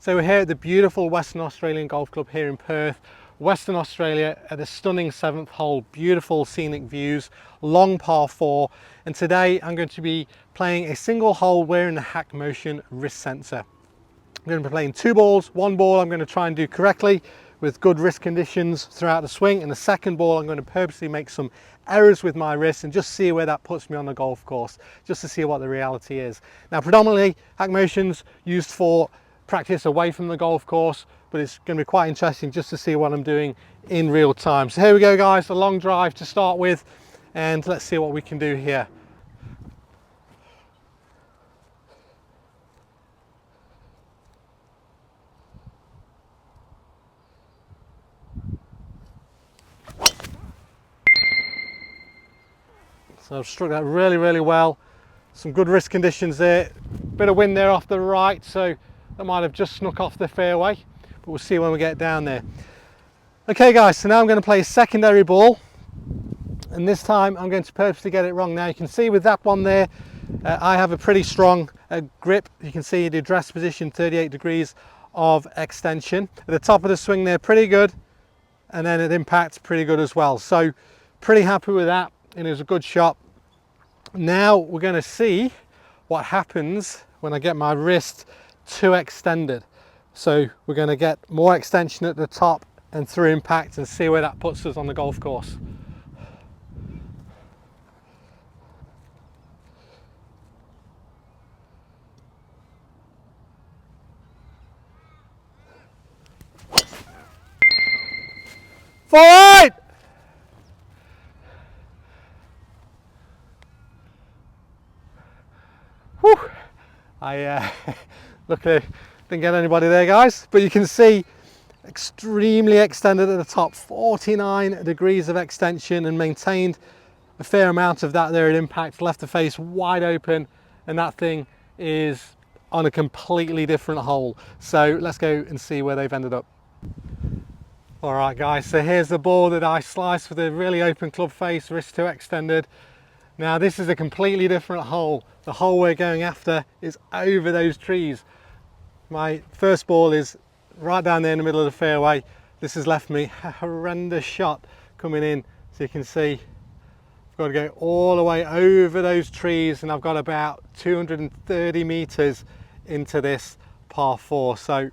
So we're here at the beautiful Western Australian Golf Club here in Perth, Western Australia, at the stunning 7th hole. Beautiful scenic views, long par 4, and today I'm going to be playing a single hole wearing the HackMotion wrist sensor. I'm going to be playing 2 balls. 1 ball I'm going to try and do correctly with good wrist conditions throughout the swing, and the second ball I'm going to purposely make some errors with my wrist and just see where that puts me on the golf course, just to see what the reality is. Now predominantly HackMotion's used for practice away from the golf course, but it's going to be quite interesting just to see what I'm doing in real time. So here we go guys, a long drive to start with, and let's see what we can do here. So I've struck that really well. Some good wrist conditions there. Bit of wind there off the right, so that might have just snuck off the fairway, but we'll see when we get down there. Okay guys, so now I'm going to play a secondary ball, and this time I'm going to purposely get it wrong. Now you can see with that one there, I have a pretty strong grip. You can see the address position, 38 degrees of extension. At the top of the swing there, pretty good, and then at impact, pretty good as well. So pretty happy with that, and it was a good shot. Now we're going to see what happens when I get my wrist too extended. So we're going to get more extension at the top and through impact, and see where that puts us on the golf course. Forward! Whew. I luckily didn't get anybody there guys, but you can see extremely extended at the top, 49 degrees of extension, and maintained a fair amount of that there at impact. Left the face wide open, and that thing is on a completely different hole. So let's go and see where they've ended up. All right guys, so here's the ball that I sliced with a really open club face, wrist too extended. Now this is a completely different hole. The hole we're going after is over those trees. My first ball is right down there in the middle of the fairway. This has left me a horrendous shot coming in. So you can see I've got to go all the way over those trees, and I've got about 230 meters into this par 4. So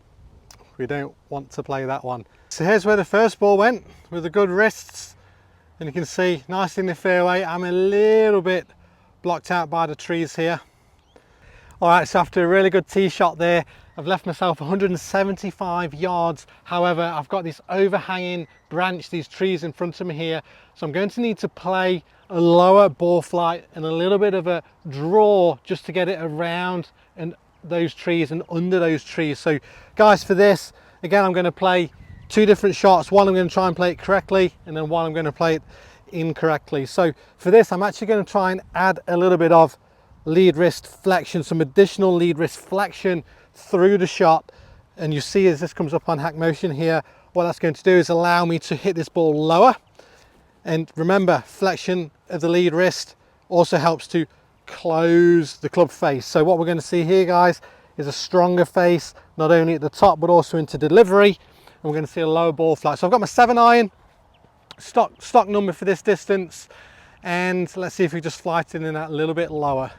we don't want to play that one. So here's where the first ball went with the good wrists, and you can see nice in the fairway. I'm a little bit blocked out by the trees here. All right, so after a really good tee shot there, I've left myself 175 yards. However, I've got this overhanging branch, these trees in front of me here. So I'm going to need to play a lower ball flight and a little bit of a draw just to get it around and those trees and under those trees. So guys, for this, again, I'm going to play 2 different shots. One, I'm going to try and play it correctly, and then one, I'm going to play it incorrectly. So for this, I'm actually going to try and add a little bit of lead wrist flexion, some additional lead wrist flexion through the shot. And you see as this comes up on HackMotion here, what that's going to do is allow me to hit this ball lower. And remember, flexion of the lead wrist also helps to close the club face. So what we're going to see here guys is a stronger face, not only at the top but also into delivery, and we're going to see a lower ball flight. So I've got my 7-iron stock number for this distance, and let's see if we just flight it in that a little bit lower.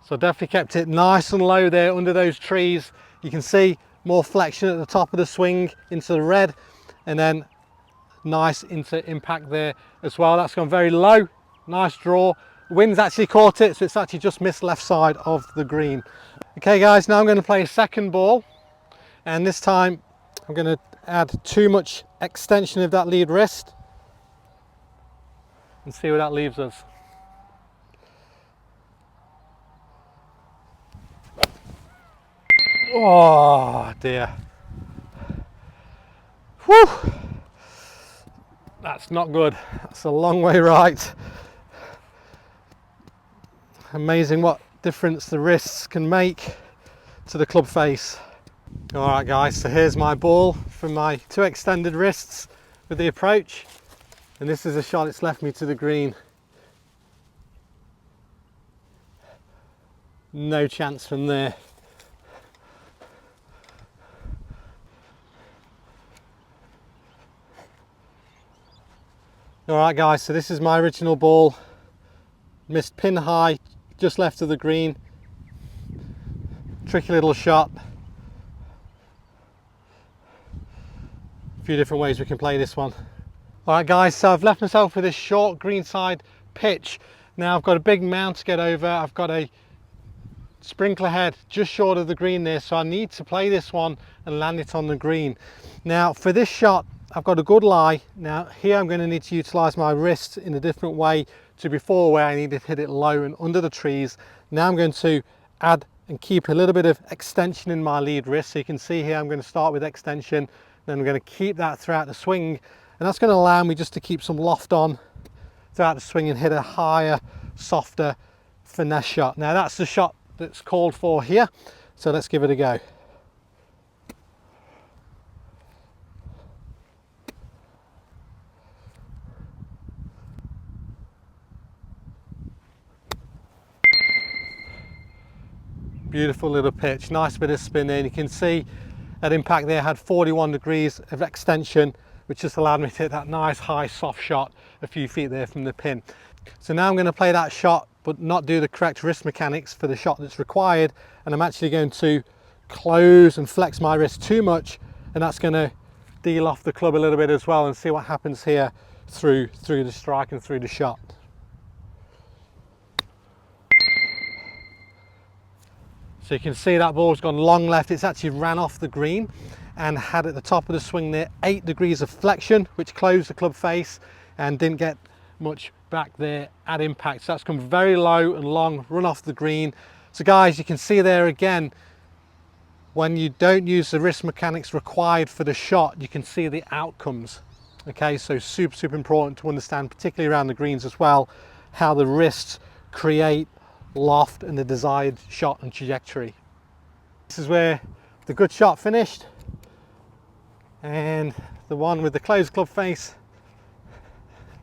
So definitely kept it nice and low there under those trees. You can see more flexion at the top of the swing into the red, and then nice into impact there as well. That's gone very low, nice draw. Wind's actually caught it, so it's actually just missed left side of the green. Okay guys, now I'm going to play a second ball, and this time I'm going to add too much extension of that lead wrist and see where that leaves us. Oh dear. Whew. That's not good. That's a long way right. Amazing what difference the wrists can make to the club face. All right guys, so here's my ball from my 2 extended wrists with the approach, and this is a shot it's left me to the green. No chance from there. All right guys, so this is my original ball. Missed pin high, just left of the green. Tricky little shot. A few different ways we can play this one. All right guys, so I've left myself with this short greenside pitch. Now I've got a big mound to get over. I've got a sprinkler head just short of the green there, so I need to play this one and land it on the green. Now for this shot, I've got a good lie. Now here I'm going to need to utilize my wrist in a different way to before, where I needed to hit it low and under the trees. Now I'm going to add and keep a little bit of extension in my lead wrist. So you can see here I'm going to start with extension, then I'm going to keep that throughout the swing, and that's going to allow me just to keep some loft on throughout the swing and hit a higher, softer finesse shot. Now that's the shot that's called for here, so let's give it a go. Beautiful little pitch, nice bit of spin there. You can see that impact there had 41 degrees of extension, which just allowed me to hit that nice high soft shot a few feet there from the pin. So now I'm going to play that shot but not do the correct wrist mechanics for the shot that's required, and I'm actually going to close and flex my wrist too much, and that's going to deal off the club a little bit as well, and see what happens here through the strike and through the shot. So you can see that ball's gone long left. It's actually ran off the green and had at the top of the swing there 8 degrees of flexion, which closed the club face and didn't get much back there at impact. So that's come very low and long, run off the green. So guys, you can see there again, when you don't use the wrist mechanics required for the shot, you can see the outcomes. Okay, so super important to understand, particularly around the greens as well, how the wrists create loft and the desired shot and trajectory. This is where the good shot finished, and the one with the closed club face,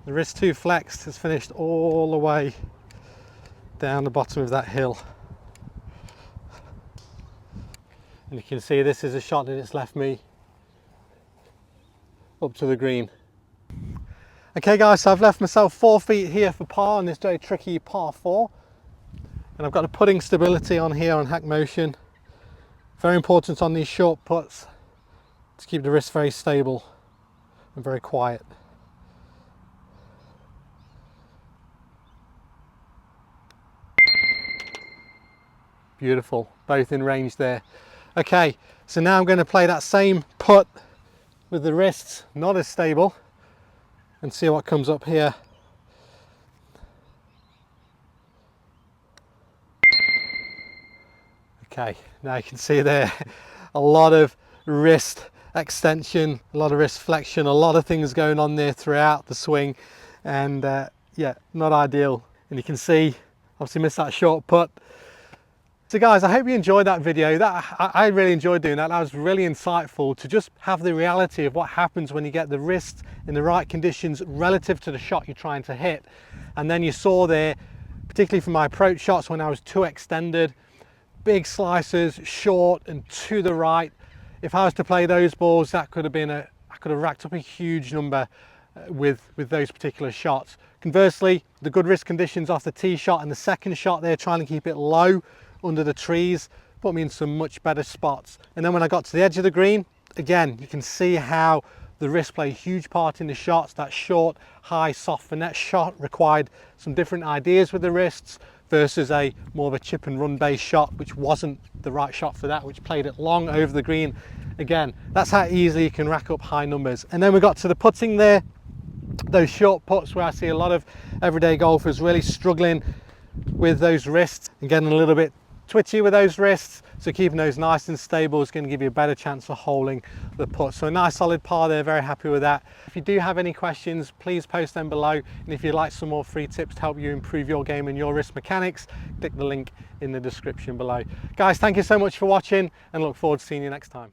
the wrist too flexed, has finished all the way down the bottom of that hill. And you can see this is a shot that it's left me up to the green. Okay guys, so I've left myself 4 feet here for par on this very tricky par 4. And I've got a putting stability on here on HackMotion. Very important on these short putts to keep the wrist very stable and very quiet. Beautiful, both in range there. Okay, so now I'm going to play that same putt with the wrists not as stable and see what comes up here. Okay, now you can see there a lot of wrist extension, a lot of wrist flexion, a lot of things going on there throughout the swing, and yeah, not ideal. And you can see, obviously missed that short putt. So guys, I hope you enjoyed that video. I really enjoyed doing that. That was really insightful to just have the reality of what happens when you get the wrist in the right conditions relative to the shot you're trying to hit. And then you saw there, particularly from my approach shots when I was too extended, big slices, short and to the right. If I was to play those balls, that could have been I could have racked up a huge number with those particular shots. Conversely, the good wrist conditions off the tee shot and the second shot there, trying to keep it low under the trees, put me in some much better spots. And then when I got to the edge of the green, again, you can see how the wrist play a huge part in the shots. That short, high, soft finesse shot required some different ideas with the wrists versus a more of a chip and run based shot, which wasn't the right shot for that, which played it long over the green. Again, that's how easily you can rack up high numbers. And then we got to the putting there, those short putts where I see a lot of everyday golfers really struggling with those wrists and getting a little bit twitchy with those wrists, so keeping those nice and stable is going to give you a better chance of holding the putt. So a nice solid par there, very happy with that. If you do have any questions, please post them below, and if you'd like some more free tips to help you improve your game and your wrist mechanics, click the link in the description below. Guys, thank you so much for watching, and look forward to seeing you next time.